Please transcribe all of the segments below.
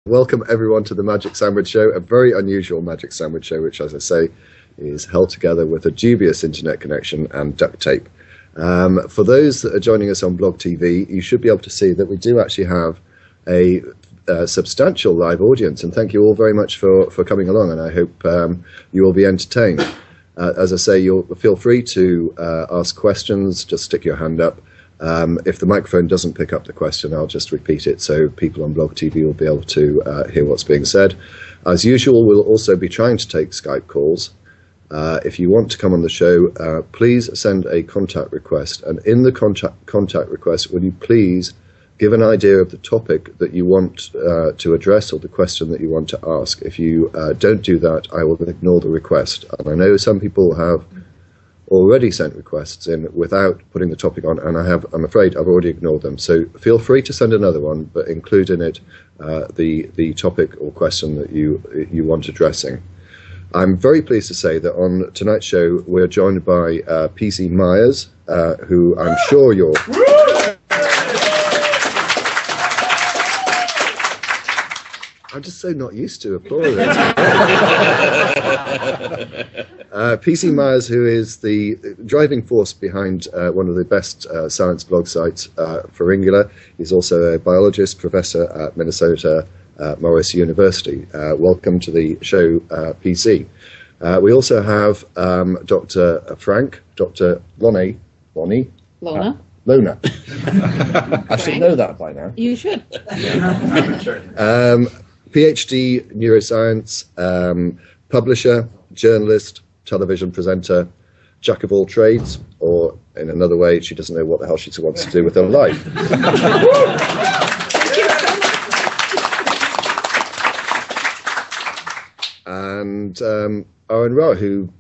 Welcome everyone to the Magic Sandwich Show, a very unusual Magic Sandwich Show, which, as I say, is held together with a dubious internet connection and duct tape. For those that are joining us on Blog TV, you should be able to see that we do actually have a substantial live audience, and thank you all very much for coming along, and I hope you will be entertained. As I say, you'll feel free to ask questions, just stick your hand up. If the microphone doesn't pick up the question, I'll just repeat it so people on Blog TV will be able to hear what's being said. As usual, we'll also be trying to take Skype calls. If you want to come on the show, please send a contact request. And in the contact request, will you please give an idea of the topic that you want to address or the question that you want to ask. If you don't do that, I will ignore the request. And I know some people have already sent requests in without putting the topic on, and I'm afraid I've already ignored them. So feel free to send another one, but include in it the topic or question that you want addressing. I'm very pleased to say that on tonight's show we're joined by PC Myers, who I'm sure you're... I'm just so not used to applauding. PC Myers, who is the driving force behind one of the best science blog sites, Pharyngula. He's also a biologist, professor at Minnesota Morris University. Welcome to the show, PC. We also have Dr. Frank, Dr. Lona. I should know that by now. You should. PhD neuroscience, publisher, journalist, television presenter, jack of all trades, or in another way, she doesn't know what the hell she wants to do with her life. And Aronra, who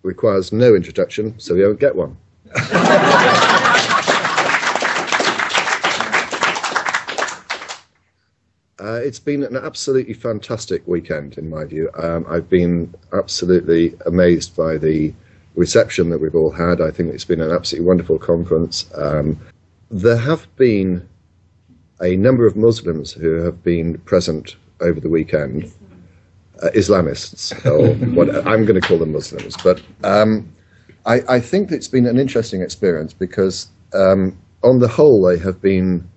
requires no introduction, so we don't get one. It's been an absolutely fantastic weekend, in my view. I've been absolutely amazed by the reception that we've all had. I think it's been an absolutely wonderful conference. There have been a number of Muslims who have been present over the weekend, Islamists, or what I'm going to call them Muslims. But I think it's been an interesting experience because, on the whole, they have been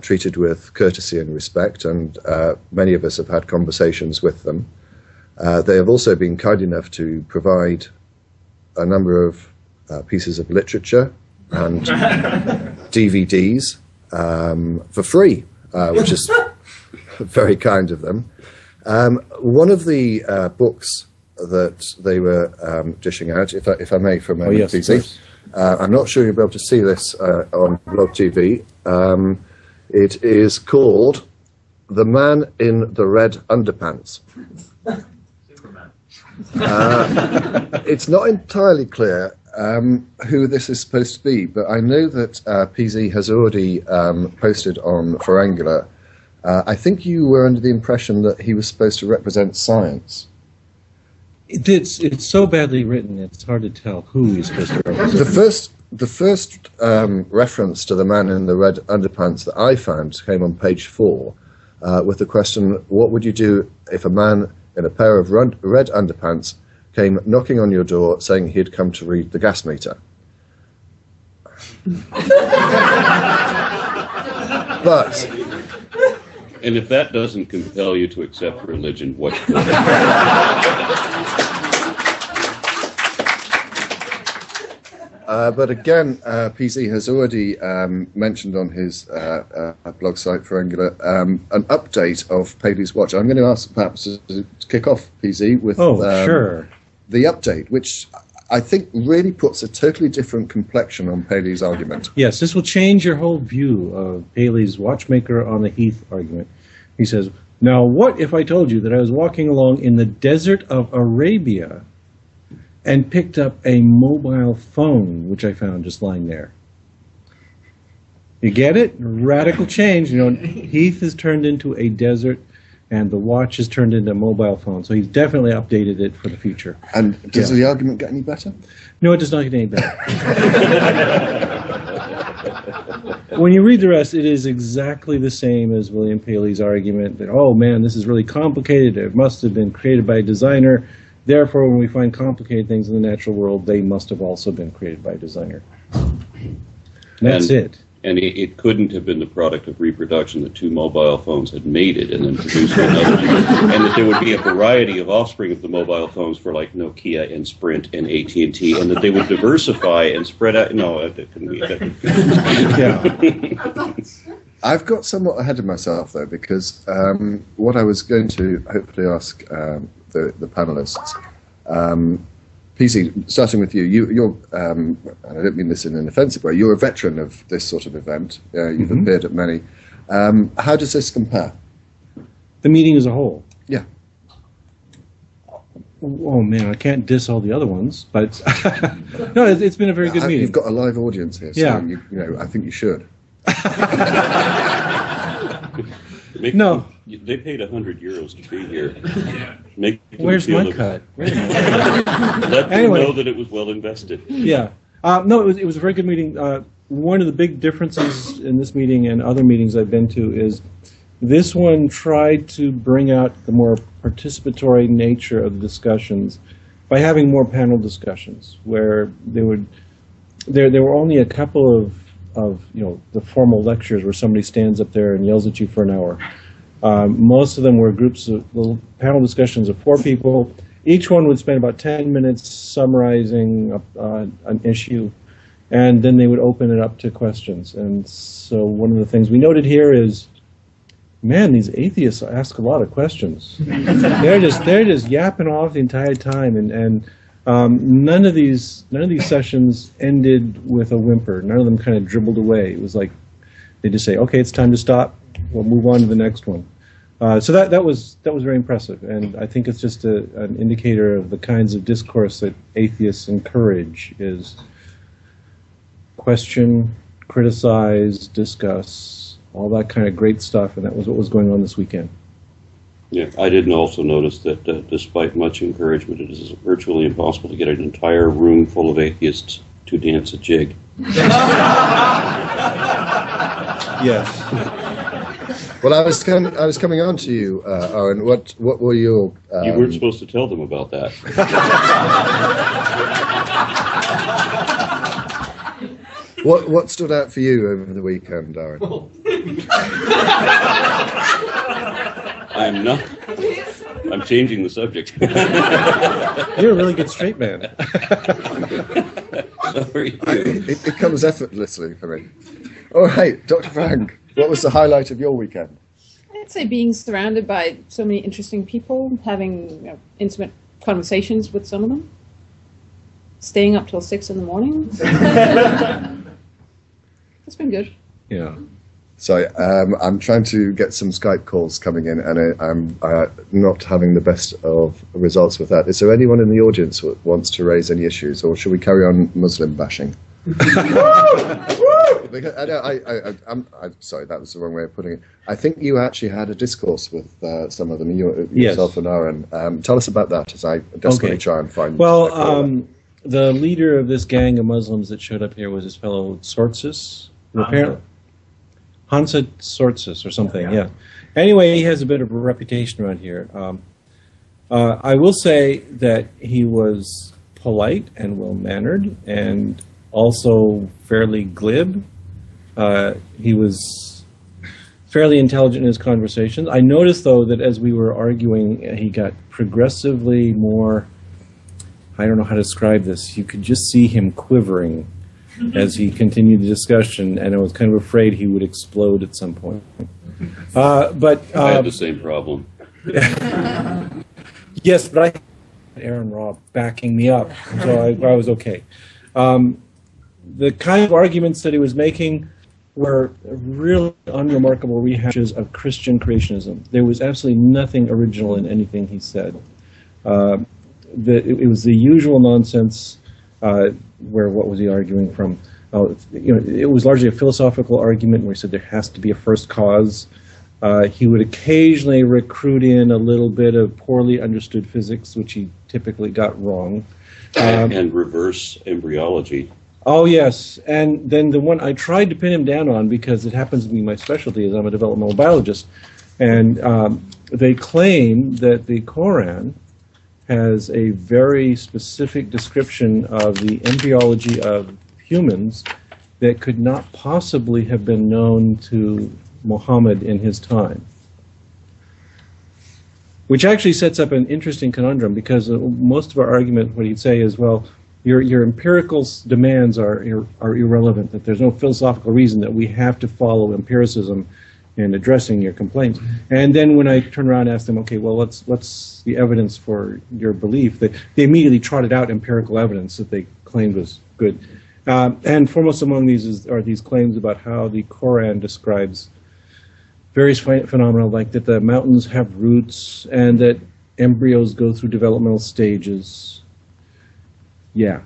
treated with courtesy and respect, and many of us have had conversations with them. They have also been kind enough to provide a number of pieces of literature and DVDs for free, which is very kind of them. One of the books that they were dishing out, if I may for a moment, PC. I'm not sure you'll be able to see this on Blog TV. It is called The Man in the Red Underpants. It's not entirely clear who this is supposed to be, but I know that PZ has already posted on Pharyngula. I think you were under the impression that he was supposed to represent science. It's so badly written, it's hard to tell who he's supposed to represent. The first reference to the man in the red underpants that I found came on page 4 with the question, what would you do if a man in a pair of red underpants came knocking on your door saying he'd come to read the gas meter? But... And if that doesn't compel you to accept religion, what should? But again, PC has already mentioned on his blog site, Pharyngula, an update of Paley's Watch. I'm going to ask perhaps to kick off, PC, with sure. The update, which I think really puts a totally different complexion on Paley's argument. Yes, this will change your whole view of Paley's watchmaker on the heath argument. He says, now what if I told you that I was walking along in the desert of Arabia and picked up a mobile phone, which I found just lying there? You get it? Radical change. You know, Heath has turned into a desert, and the watch has turned into a mobile phone. So he's definitely updated it for the future. And does the argument get any better? No, it does not get any better. when you read the rest, it is exactly the same as William Paley's argument that, oh man, this is really complicated. It must have been created by a designer. Therefore, when we find complicated things in the natural world, they must have also been created by a designer. That's it. And it couldn't have been the product of reproduction that two mobile phones had mated and then produced another. And that there would be a variety of offspring of the mobile phones for like Nokia and Sprint and AT&T, and that they would diversify and spread out. No, that couldn't be it. Yeah. I've got somewhat ahead of myself, though, because what I was going to hopefully ask the panelists, PC, starting with you, you're, and I don't mean this in an offensive way, you're a veteran of this sort of event. You've appeared at many. How does this compare? The meeting as a whole? Yeah. Oh, man, I can't diss all the other ones, but no, it's been a very good meeting. You've got a live audience here, so yeah. you know, I think you should. No. They paid €100 to be here. Where's my cut? Let them know that it was well invested. Yeah. No, it was a very good meeting. One of the big differences in this meeting and other meetings I've been to is this one tried to bring out the more participatory nature of the discussions by having more panel discussions where there were only a couple of the formal lectures where somebody stands up there and yells at you for an hour. Most of them were groups of little panel discussions of 4 people. Each one would spend about 10 minutes summarizing an issue, and then they would open it up to questions. And so one of the things we noted here is, man, these atheists ask a lot of questions. They're just yapping off the entire time, and none of these sessions ended with a whimper. None of them kind of dribbled away. It was like they just say, "Okay, it's time to stop. We'll move on to the next one." So that was very impressive, and I think it's just an indicator of the kinds of discourse that atheists encourage: is question, criticize, discuss, all that kind of great stuff, and that was what was going on this weekend. Yeah, I didn't also notice that despite much encouragement, it is virtually impossible to get an entire room full of atheists to dance a jig. Yes. Well, I was coming on to you, Aaron. What were your? You weren't supposed to tell them about that. What stood out for you over the weekend, Aaron? I'm changing the subject. You're a really good straight man. Sorry. It comes effortlessly for me. All right, Dr. Frank, what was the highlight of your weekend? I'd say being surrounded by so many interesting people, having intimate conversations with some of them, staying up till 6 in the morning. It's been good. Yeah. So I'm trying to get some Skype calls coming in, and I'm not having the best of results with that. Is there anyone in the audience who wants to raise any issues, or should we carry on Muslim bashing? I'm sorry, that was the wrong way of putting it. I think you actually had a discourse with some of them, yourself and Aaron. Tell us about that as I desperately try and find... Well, the leader of this gang of Muslims that showed up here was his fellow Sortsis. Apparently, Hansa Sortsis or something, yeah. Anyway, he has a bit of a reputation around here. I will say that he was polite and well-mannered and also fairly glib. He was fairly intelligent in his conversations. I noticed, though, that as we were arguing, he got progressively more, I don't know how to describe this, you could just see him quivering as he continued the discussion, and I was kind of afraid he would explode at some point. But I had the same problem. Yes, but I had Aronra backing me up, so I was okay. The kind of arguments that he was making were really unremarkable rehashes of Christian creationism. There was absolutely nothing original in anything he said. It was the usual nonsense. Where what was he arguing from? It was largely a philosophical argument where he said there has to be a first cause. He would occasionally recruit in a little bit of poorly understood physics, which he typically got wrong. And reverse embryology. Oh, yes. And then the one I tried to pin him down on, because it happens to be my specialty, is I'm a developmental biologist. And they claim that the Quran has a very specific description of the embryology of humans that could not possibly have been known to Muhammad in his time. Which actually sets up an interesting conundrum, because most of our argument, what he'd say is, well, your empirical demands are irrelevant, that there's no philosophical reason that we have to follow empiricism in addressing your complaints. And then when I turn around and ask them, okay, well, what's the evidence for your belief? They immediately trotted out empirical evidence that they claimed was good. And foremost among these are these claims about how the Quran describes various phenomena, like that the mountains have roots and that embryos go through developmental stages. Yeah.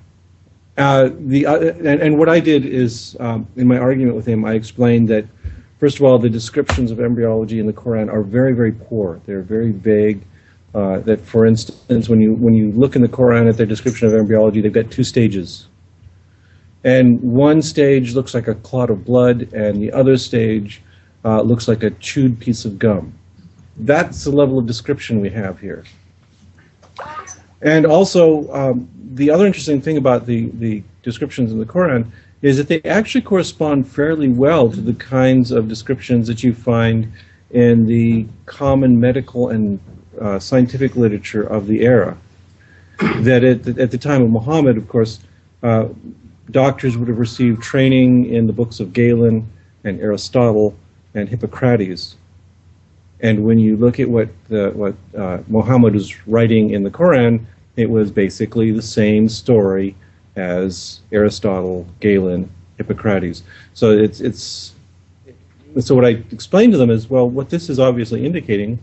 And what I did is, in my argument with him, I explained that, first of all, the descriptions of embryology in the Quran are very, very poor. They're very vague. That, for instance, when you look in the Quran at their description of embryology, they've got 2 stages. And one stage looks like a clot of blood, and the other stage looks like a chewed piece of gum. That's the level of description we have here. And also, the other interesting thing about the descriptions in the Quran is that they actually correspond fairly well to the kinds of descriptions that you find in the common medical and scientific literature of the era. That at the time of Muhammad, of course, doctors would have received training in the books of Galen and Aristotle and Hippocrates. And when you look at what Muhammad was writing in the Quran, it was basically the same story as Aristotle, Galen, Hippocrates. So so what I explained to them is, well, what this is obviously indicating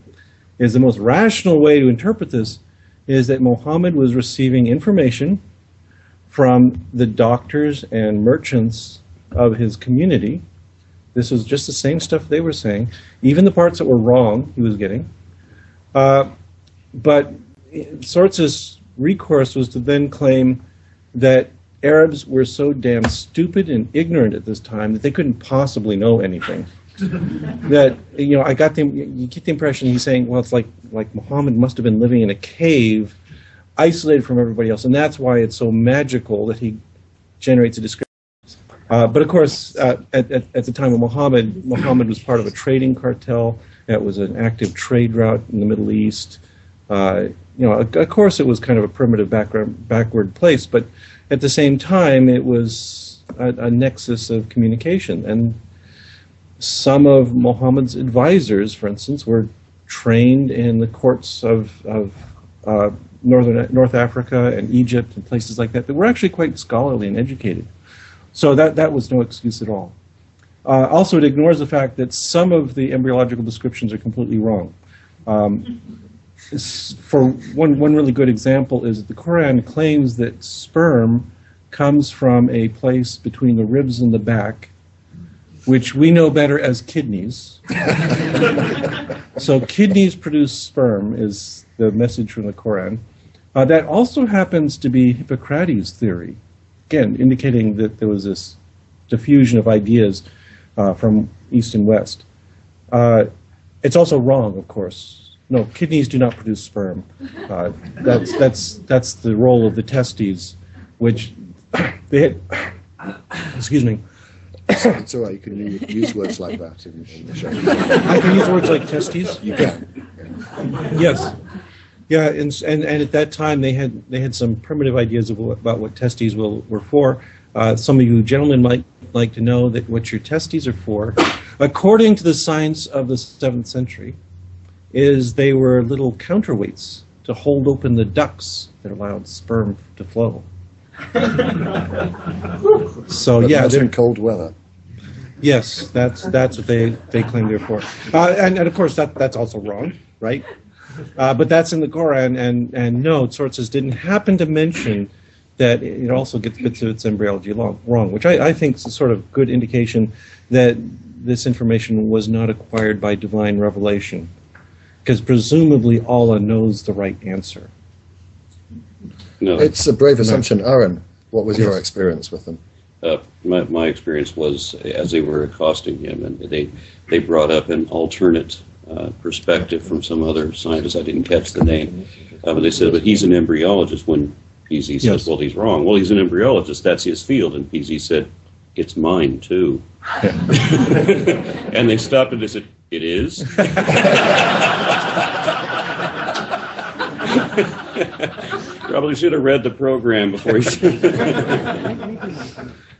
is the most rational way to interpret this is that Muhammad was receiving information from the doctors and merchants of his community. This was just the same stuff they were saying. Even the parts that were wrong, he was getting. But Sortz's recourse was to then claim that Arabs were so damn stupid and ignorant at this time that they couldn't possibly know anything. That, I got you get the impression he's saying, well, it's like Muhammad must have been living in a cave, isolated from everybody else, and that's why it's so magical that he generates a description. But of course, at the time of Muhammad was part of a trading cartel. That was an active trade route in the Middle East. Of course, it was kind of a primitive, backward place, but at the same time, it was a nexus of communication. And some of Muhammad's advisors, for instance, were trained in the courts of North Africa and Egypt and places like that were actually quite scholarly and educated. So that was no excuse at all. Also, it ignores the fact that some of the embryological descriptions are completely wrong. For one really good example is that the Quran claims that sperm comes from a place between the ribs and the back, which we know better as kidneys. So kidneys produce sperm is the message from the Quran. That also happens to be Hippocrates' theory, again, indicating that there was this diffusion of ideas from East and West. It's also wrong, of course. No, kidneys do not produce sperm. That's the role of the testes, which they had. Excuse me. It's all right. You can use words like that in the show. I can use words like testes. You can. Yes. Yeah, and at that time they had some primitive ideas about what testes were for. Some of you gentlemen might like to know that what your testes are for, according to the science of the 7th century, is they were little counterweights to hold open the ducts that allowed sperm to flow. So but yeah, they're in cold weather. Yes, that's what they claim they're for, and of course that's also wrong, right? But that's in the Quran, and no, sources didn't happen to mention that it also gets bits of its embryology wrong, which I think is a sort of good indication that this information was not acquired by divine revelation, because presumably Allah knows the right answer. No. It's a brave assumption. Aaron, what was your experience with them? my experience was as they were accosting him, and they brought up an alternate perspective from some other scientist. I didn't catch the name, but they said, but he's an embryologist. When PZ says, well, he's wrong. Well, he's an embryologist. That's his field. And PZ said, it's mine, too. And they stopped and they said, it is? Probably should have read the program before he said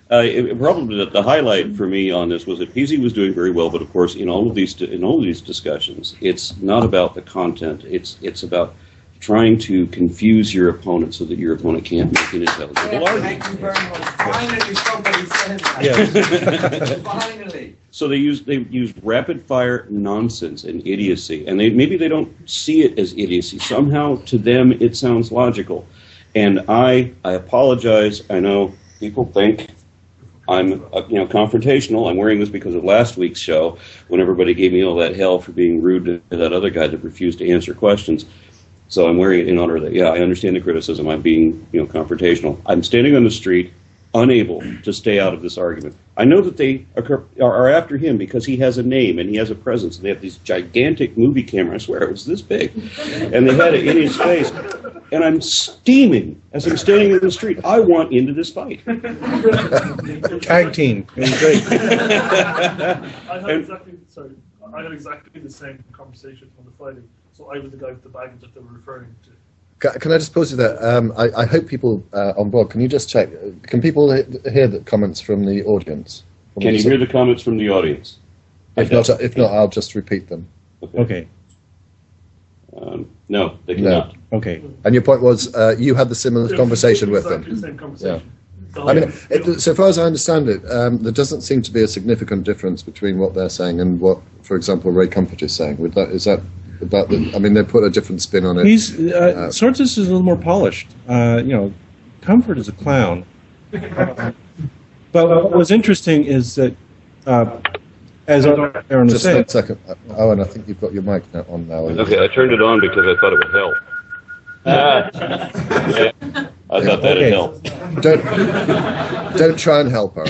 probably the highlight for me on this was that PZ was doing very well, but of course in all of these discussions, it's not about the content. It's about trying to confuse your opponent so that your opponent can't make an intelligible argument. Thank you very much. Finally, somebody said that. Yes. Finally. So they use rapid fire nonsense and idiocy, and maybe they don't see it as idiocy. Somehow to them it sounds logical, and I apologize. I know people think I'm confrontational. I'm wearing this because of last week's show when everybody gave me all that hell for being rude to that other guy that refused to answer questions. So I'm wearing it in honor of that. Yeah, I understand the criticism. I'm being, confrontational. I'm standing on the street, unable to stay out of this argument. I know that they are after him because he has a name and he has a presence. They have these gigantic movie cameras. I swear it was this big, and they had it in his face. And I'm steaming as I'm standing in the street. I want into this fight. Tag team. It was great. I had exactly the same conversation on the Friday. So I was the guy with the baggage that they were referring to. Can I just pause you there? I hope people on board, can you just check? Can people hear the comments from the audience? Can you hear the comments from the audience? If not, I'll just repeat them. Okay. No, they cannot. No. Okay. And your point was you had the similar conversation with them. Exactly the same conversation. Yeah. I mean, so far as I understand it, there doesn't seem to be a significant difference between what they're saying and what, for example, Ray Comfort is saying. Is that about the? I mean, they put a different spin on it. Sortis is a little more polished. Comfort is a clown. But what was interesting is that, as Aaron was saying, just 1 second. Owen, I think you've got your mic on now. Okay, I turned it on because I thought it would help. Yeah, I thought that'd help. Don't try and help, Aaron.